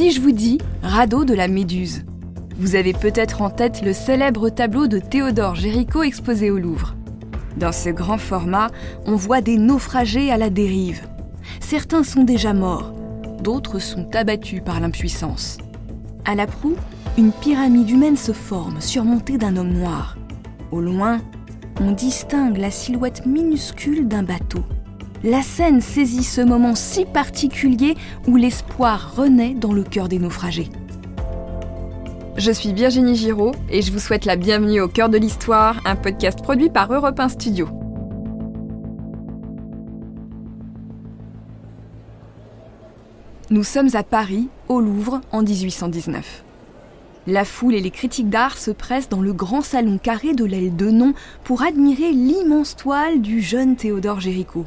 Si je vous dis radeau de la Méduse, vous avez peut-être en tête le célèbre tableau de Théodore Géricault exposé au Louvre. Dans ce grand format, on voit des naufragés à la dérive. Certains sont déjà morts, d'autres sont abattus par l'impuissance. À la proue, une pyramide humaine se forme, surmontée d'un homme noir. Au loin, on distingue la silhouette minuscule d'un bateau. La scène saisit ce moment si particulier où l'espoir renaît dans le cœur des naufragés. Je suis Virginie Giraud et je vous souhaite la bienvenue au Cœur de l'Histoire, un podcast produit par Europe 1 Studio. Nous sommes à Paris, au Louvre, en 1819. La foule et les critiques d'art se pressent dans le grand salon carré de l'aile Denon pour admirer l'immense toile du jeune Théodore Géricault.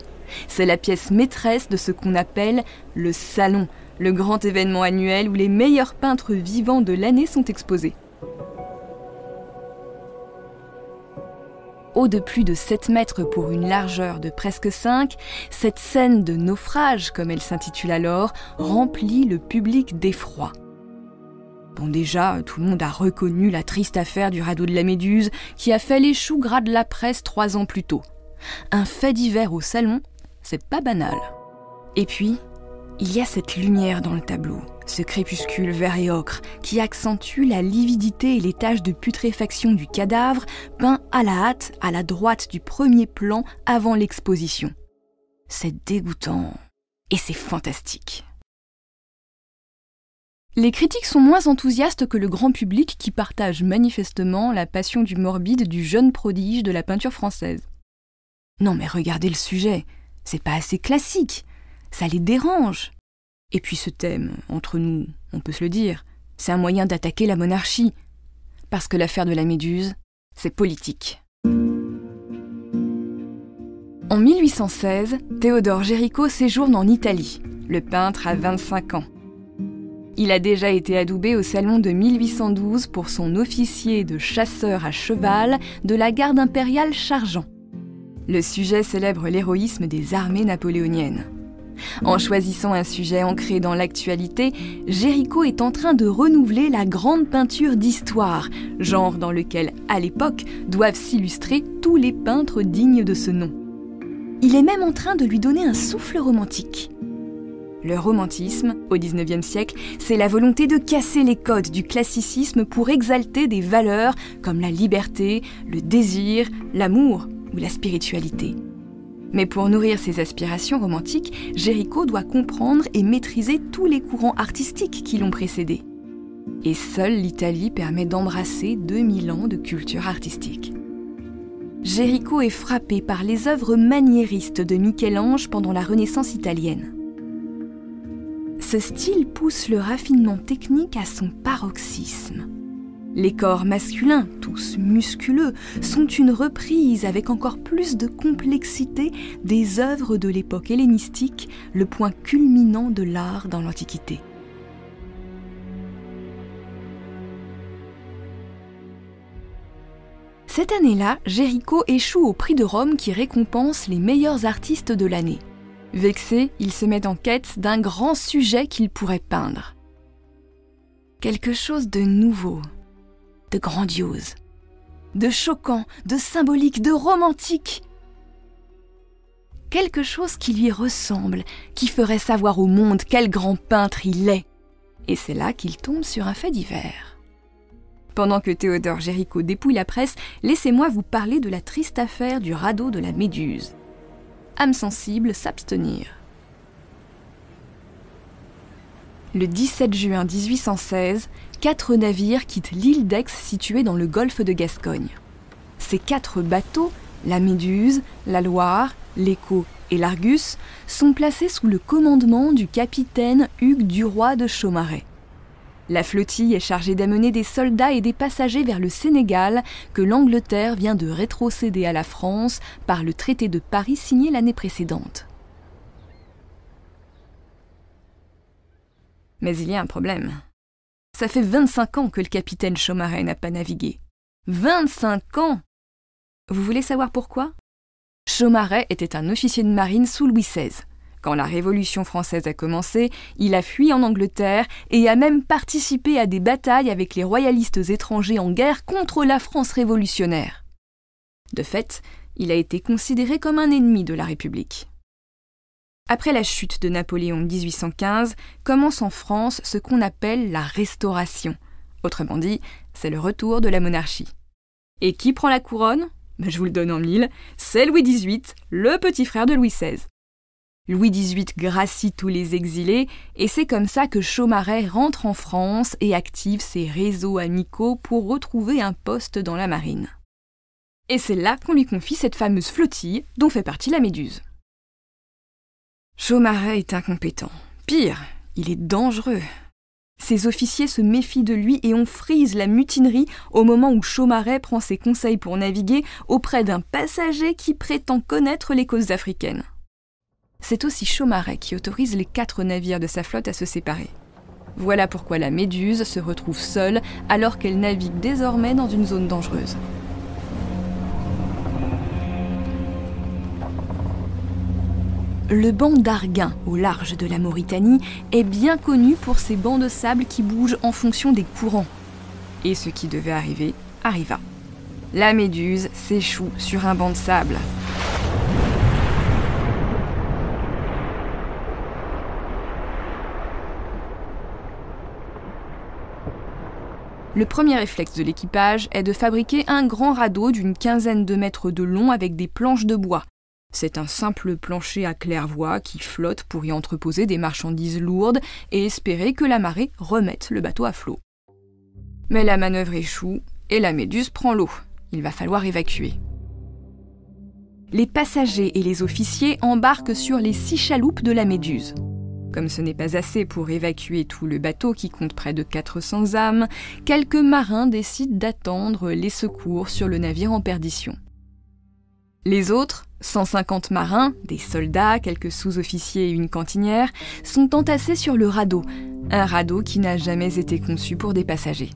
C'est la pièce maîtresse de ce qu'on appelle le Salon, le grand événement annuel où les meilleurs peintres vivants de l'année sont exposés. Haut de plus de 7 mètres pour une largeur de presque 5, cette scène de naufrage, comme elle s'intitule alors, remplit le public d'effroi. Bon, déjà, tout le monde a reconnu la triste affaire du radeau de la Méduse qui a fait les choux gras de la presse 3 ans plus tôt. Un fait divers au salon, c'est pas banal. Et puis, il y a cette lumière dans le tableau, ce crépuscule vert et ocre qui accentue la lividité et les taches de putréfaction du cadavre peint à la hâte à la droite du premier plan avant l'exposition. C'est dégoûtant et c'est fantastique. Les critiques sont moins enthousiastes que le grand public qui partage manifestement la passion du morbide du jeune prodige de la peinture française. Non mais regardez le sujet, c'est pas assez classique, ça les dérange. Et puis ce thème, entre nous, on peut se le dire, c'est un moyen d'attaquer la monarchie. Parce que l'affaire de la Méduse, c'est politique. En 1816, Théodore Géricault séjourne en Italie. Le peintre a 25 ans. Il a déjà été adoubé au salon de 1812 pour son officier de chasseur à cheval de la garde impériale Chargeant. Le sujet célèbre l'héroïsme des armées napoléoniennes. En choisissant un sujet ancré dans l'actualité, Géricault est en train de renouveler la grande peinture d'histoire, genre dans lequel, à l'époque, doivent s'illustrer tous les peintres dignes de ce nom. Il est même en train de lui donner un souffle romantique. Le romantisme, au XIXe siècle, c'est la volonté de casser les codes du classicisme pour exalter des valeurs comme la liberté, le désir, l'amour ou la spiritualité. Mais pour nourrir ses aspirations romantiques, Géricault doit comprendre et maîtriser tous les courants artistiques qui l'ont précédé. Et seule l'Italie permet d'embrasser 2000 ans de culture artistique. Géricault est frappé par les œuvres maniéristes de Michel-Ange pendant la Renaissance italienne. Ce style pousse le raffinement technique à son paroxysme. Les corps masculins, tous musculeux, sont une reprise avec encore plus de complexité des œuvres de l'époque hellénistique, le point culminant de l'art dans l'Antiquité. Cette année-là, Géricault échoue au prix de Rome qui récompense les meilleurs artistes de l'année. Vexé, il se met en quête d'un grand sujet qu'il pourrait peindre. Quelque chose de nouveau, de grandiose, de choquant, de symbolique, de romantique. Quelque chose qui lui ressemble, qui ferait savoir au monde quel grand peintre il est. Et c'est là qu'il tombe sur un fait divers. Pendant que Théodore Géricault dépouille la presse, laissez-moi vous parler de la triste affaire du radeau de la Méduse. Âme sensible, s'abstenir. Le 17 juin 1816, 4 navires quittent l'île d'Aix située dans le golfe de Gascogne. Ces 4 bateaux, la Méduse, la Loire, l'Écho et l'Argus, sont placés sous le commandement du capitaine Hugues Duroy de Chaumareix. La flottille est chargée d'amener des soldats et des passagers vers le Sénégal que l'Angleterre vient de rétrocéder à la France par le traité de Paris signé l'année précédente. Mais il y a un problème. Ça fait 25 ans que le capitaine Chaumareix n'a pas navigué. 25 ans! Vous voulez savoir pourquoi ? Chaumareix était un officier de marine sous Louis XVI. Quand la Révolution française a commencé, il a fui en Angleterre et a même participé à des batailles avec les royalistes étrangers en guerre contre la France révolutionnaire. De fait, il a été considéré comme un ennemi de la République. Après la chute de Napoléon en 1815, commence en France ce qu'on appelle la Restauration. Autrement dit, c'est le retour de la monarchie. Et qui prend la couronne ? Je vous le donne en mille, c'est Louis XVIII, le petit frère de Louis XVI. Louis XVIII gracie tous les exilés et c'est comme ça que Chaumareix rentre en France et active ses réseaux amicaux pour retrouver un poste dans la marine. Et c'est là qu'on lui confie cette fameuse flottille dont fait partie la Méduse. Chaumareix est incompétent. Pire, il est dangereux. Ses officiers se méfient de lui et on frise la mutinerie au moment où Chaumareix prend ses conseils pour naviguer auprès d'un passager qui prétend connaître les côtes africaines. C'est aussi Chaumareix qui autorise les 4 navires de sa flotte à se séparer. Voilà pourquoi la Méduse se retrouve seule alors qu'elle navigue désormais dans une zone dangereuse. Le banc d'Arguin, au large de la Mauritanie, est bien connu pour ses bancs de sable qui bougent en fonction des courants. Et ce qui devait arriver, arriva. La Méduse s'échoue sur un banc de sable. Le premier réflexe de l'équipage est de fabriquer un grand radeau d'une 15aine de mètres de long avec des planches de bois. C'est un simple plancher à claire-voie qui flotte pour y entreposer des marchandises lourdes et espérer que la marée remette le bateau à flot. Mais la manœuvre échoue et la Méduse prend l'eau. Il va falloir évacuer. Les passagers et les officiers embarquent sur les 6 chaloupes de la Méduse. Comme ce n'est pas assez pour évacuer tout le bateau qui compte près de 400 âmes, quelques marins décident d'attendre les secours sur le navire en perdition. Les autres, 150 marins, des soldats, quelques sous-officiers et une cantinière, sont entassés sur le radeau, un radeau qui n'a jamais été conçu pour des passagers.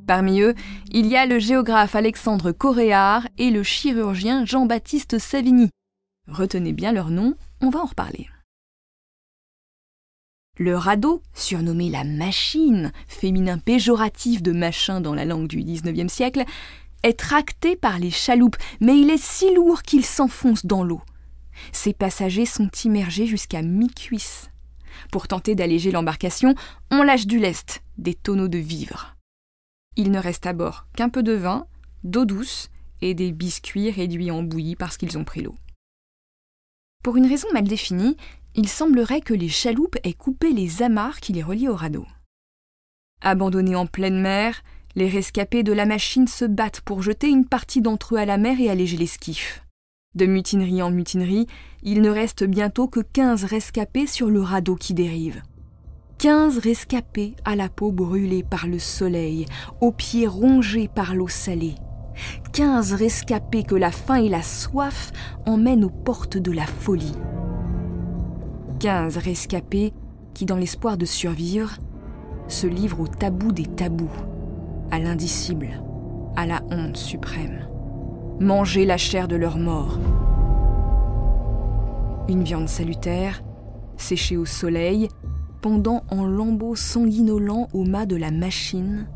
Parmi eux, il y a le géographe Alexandre Coréard et le chirurgien Jean-Baptiste Savigny. Retenez bien leur nom, on va en reparler. Le radeau, surnommé la machine, féminin péjoratif de machin dans la langue du XIXe siècle, est tracté par les chaloupes, mais il est si lourd qu'il s'enfonce dans l'eau. Ses passagers sont immergés jusqu'à mi-cuisse. Pour tenter d'alléger l'embarcation, on lâche du lest, des tonneaux de vivres. Il ne reste à bord qu'un peu de vin, d'eau douce et des biscuits réduits en bouillie parce qu'ils ont pris l'eau. Pour une raison mal définie, il semblerait que les chaloupes aient coupé les amarres qui les reliaient au radeau. Abandonnés en pleine mer, les rescapés de la machine se battent pour jeter une partie d'entre eux à la mer et alléger l'esquif. De mutinerie en mutinerie, il ne reste bientôt que 15 rescapés sur le radeau qui dérive. 15 rescapés à la peau brûlée par le soleil, aux pieds rongés par l'eau salée. 15 rescapés que la faim et la soif emmènent aux portes de la folie. 15 rescapés qui, dans l'espoir de survivre, se livrent au tabou des tabous, à l'indicible, à la honte suprême. Manger la chair de leur mort. Une viande salutaire, séchée au soleil, pendant en lambeaux sanguinolents au mât de la machine,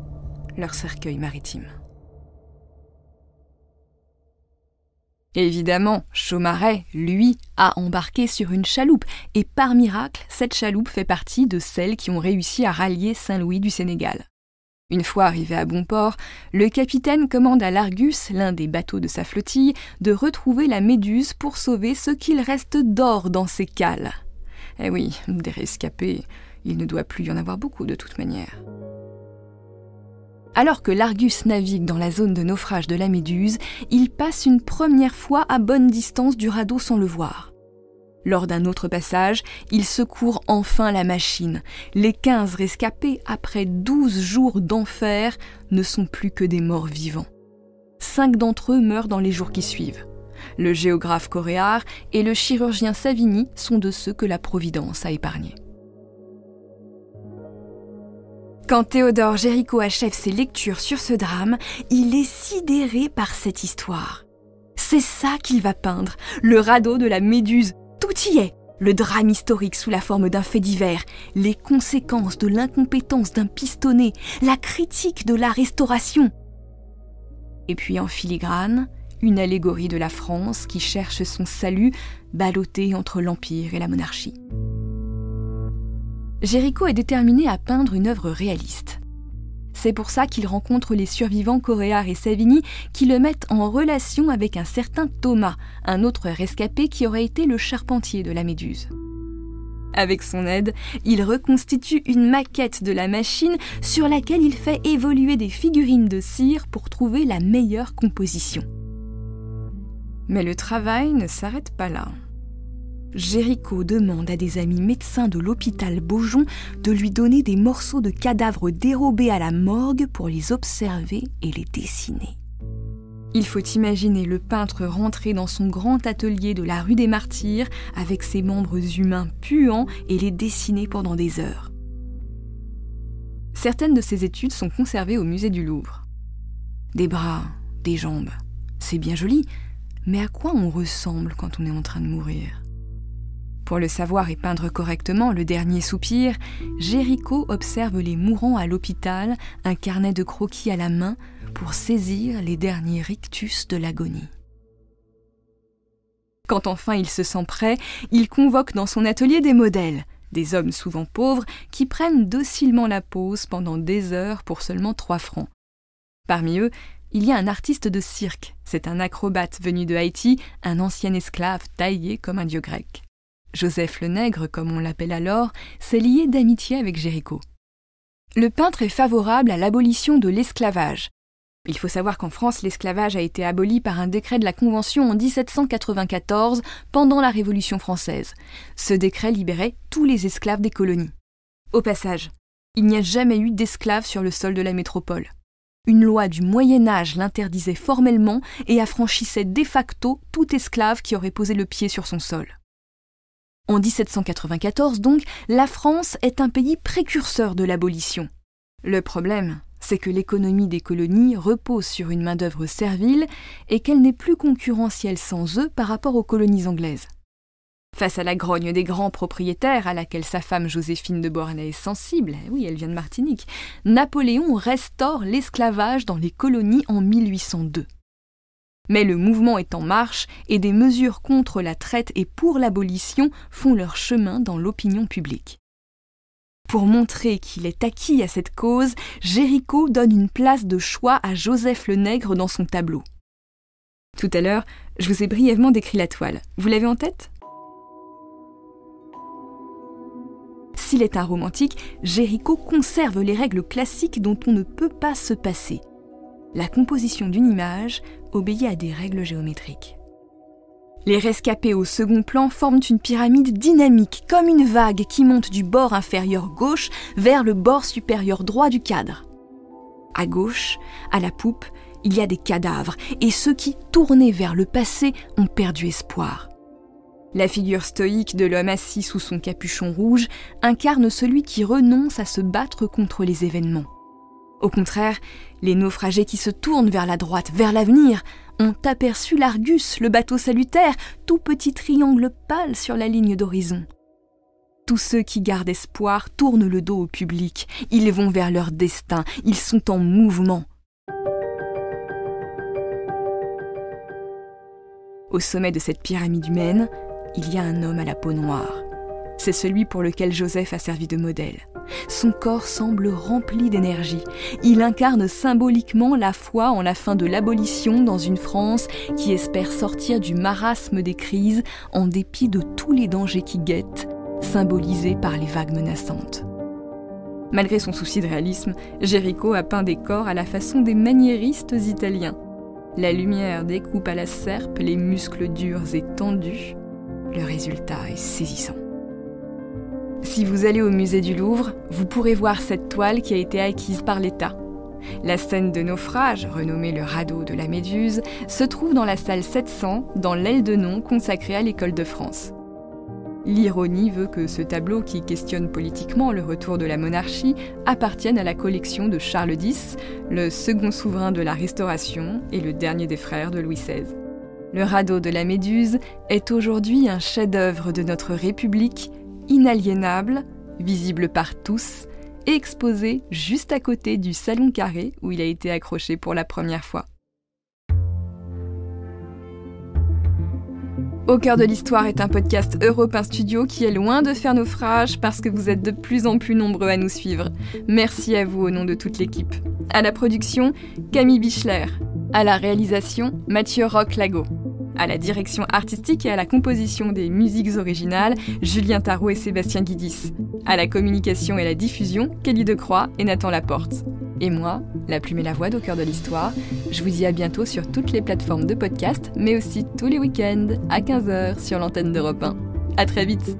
leur cercueil maritime. Évidemment, Chaumareix, lui, a embarqué sur une chaloupe, et par miracle, cette chaloupe fait partie de celles qui ont réussi à rallier Saint-Louis du Sénégal. Une fois arrivé à bon port, le capitaine commande à l'Argus, l'un des bateaux de sa flottille, de retrouver la Méduse pour sauver ce qu'il reste d'or dans ses cales. Eh oui, des rescapés, il ne doit plus y en avoir beaucoup de toute manière. Alors que l'Argus navigue dans la zone de naufrage de la Méduse, il passe une première fois à bonne distance du radeau sans le voir. Lors d'un autre passage, il secourt enfin la machine. Les 15 rescapés, après 12 jours d'enfer, ne sont plus que des morts vivants. 5 d'entre eux meurent dans les jours qui suivent. Le géographe Coréard et le chirurgien Savigny sont de ceux que la Providence a épargnés. Quand Théodore Géricault achève ses lectures sur ce drame, il est sidéré par cette histoire. C'est ça qu'il va peindre, le radeau de la Méduse. Tout y est, Le drame historique sous la forme d'un fait divers, les conséquences de l'incompétence d'un pistonné, la critique de la Restauration. Et puis en filigrane, une allégorie de la France qui cherche son salut, ballottée entre l'Empire et la monarchie. Géricault est déterminé à peindre une œuvre réaliste. C'est pour ça qu'il rencontre les survivants Coréard et Savigny qui le mettent en relation avec un certain Thomas, un autre rescapé qui aurait été le charpentier de la Méduse. Avec son aide, il reconstitue une maquette de la machine sur laquelle il fait évoluer des figurines de cire pour trouver la meilleure composition. Mais le travail ne s'arrête pas là. Géricault demande à des amis médecins de l'hôpital Beaujon de lui donner des morceaux de cadavres dérobés à la morgue pour les observer et les dessiner. Il faut imaginer le peintre rentrer dans son grand atelier de la rue des Martyrs avec ses membres humains puants et les dessiner pendant des heures. Certaines de ces études sont conservées au musée du Louvre. Des bras, des jambes, c'est bien joli, mais à quoi on ressemble quand on est en train de mourir ? Pour le savoir et peindre correctement le dernier soupir, Géricault observe les mourants à l'hôpital, un carnet de croquis à la main, pour saisir les derniers rictus de l'agonie. Quand enfin il se sent prêt, il convoque dans son atelier des modèles, des hommes souvent pauvres, qui prennent docilement la pose pendant des heures pour seulement 3 francs. Parmi eux, il y a un artiste de cirque, c'est un acrobate venu de Haïti, un ancien esclave taillé comme un dieu grec. Joseph le Nègre, comme on l'appelle alors, s'est lié d'amitié avec Géricault. Le peintre est favorable à l'abolition de l'esclavage. Il faut savoir qu'en France, l'esclavage a été aboli par un décret de la Convention en 1794 pendant la Révolution française. Ce décret libérait tous les esclaves des colonies. Au passage, il n'y a jamais eu d'esclaves sur le sol de la métropole. Une loi du Moyen-Âge l'interdisait formellement et affranchissait de facto tout esclave qui aurait posé le pied sur son sol. En 1794, donc, la France est un pays précurseur de l'abolition. Le problème, c'est que l'économie des colonies repose sur une main-d'œuvre servile et qu'elle n'est plus concurrentielle sans eux par rapport aux colonies anglaises. Face à la grogne des grands propriétaires à laquelle sa femme Joséphine de Beauharnais est sensible, oui, elle vient de Martinique, Napoléon restaure l'esclavage dans les colonies en 1802. Mais le mouvement est en marche et des mesures contre la traite et pour l'abolition font leur chemin dans l'opinion publique. Pour montrer qu'il est acquis à cette cause, Géricault donne une place de choix à Joseph le Nègre dans son tableau. Tout à l'heure, je vous ai brièvement décrit la toile. Vous l'avez en tête ? S'il est un romantique, Géricault conserve les règles classiques dont on ne peut pas se passer. La composition d'une image obéit à des règles géométriques. Les rescapés au second plan forment une pyramide dynamique, comme une vague qui monte du bord inférieur gauche vers le bord supérieur droit du cadre. À gauche, à la poupe, il y a des cadavres, et ceux qui, tournés vers le passé, ont perdu espoir. La figure stoïque de l'homme assis sous son capuchon rouge incarne celui qui renonce à se battre contre les événements. Au contraire, les naufragés qui se tournent vers la droite, vers l'avenir, ont aperçu l'Argus, le bateau salutaire, tout petit triangle pâle sur la ligne d'horizon. Tous ceux qui gardent espoir tournent le dos au public, ils vont vers leur destin, ils sont en mouvement. Au sommet de cette pyramide humaine, il y a un homme à la peau noire. C'est celui pour lequel Joseph a servi de modèle. Son corps semble rempli d'énergie. Il incarne symboliquement la foi en la fin de l'abolition dans une France qui espère sortir du marasme des crises en dépit de tous les dangers qui guettent, symbolisés par les vagues menaçantes. Malgré son souci de réalisme, Géricault a peint des corps à la façon des maniéristes italiens. La lumière découpe à la serpe les muscles durs et tendus. Le résultat est saisissant. Si vous allez au musée du Louvre, vous pourrez voir cette toile qui a été acquise par l'État. La scène de naufrage, renommée le radeau de la Méduse, se trouve dans la salle 700, dans l'aile de nom consacrée à l'École de France. L'ironie veut que ce tableau, qui questionne politiquement le retour de la monarchie, appartienne à la collection de Charles X, le second souverain de la Restauration et le dernier des frères de Louis XVI. Le radeau de la Méduse est aujourd'hui un chef-d'œuvre de notre République, inaliénable, visible par tous et exposé juste à côté du Salon Carré où il a été accroché pour la première fois. Au cœur de l'histoire est un podcast Europe 1 Studio qui est loin de faire naufrage parce que vous êtes de plus en plus nombreux à nous suivre. Merci à vous au nom de toute l'équipe. À la production, Camille Bichler. À la réalisation, Mathieu Roch-Lago. À la direction artistique et à la composition des musiques originales, Julien Tarot et Sébastien Guidis. À la communication et la diffusion, Kelly Decroix et Nathan Laporte. Et moi, la plume et la voix d'Au cœur de l'histoire, je vous dis à bientôt sur toutes les plateformes de podcast, mais aussi tous les week-ends à 15h sur l'antenne d'Europe 1. À très vite.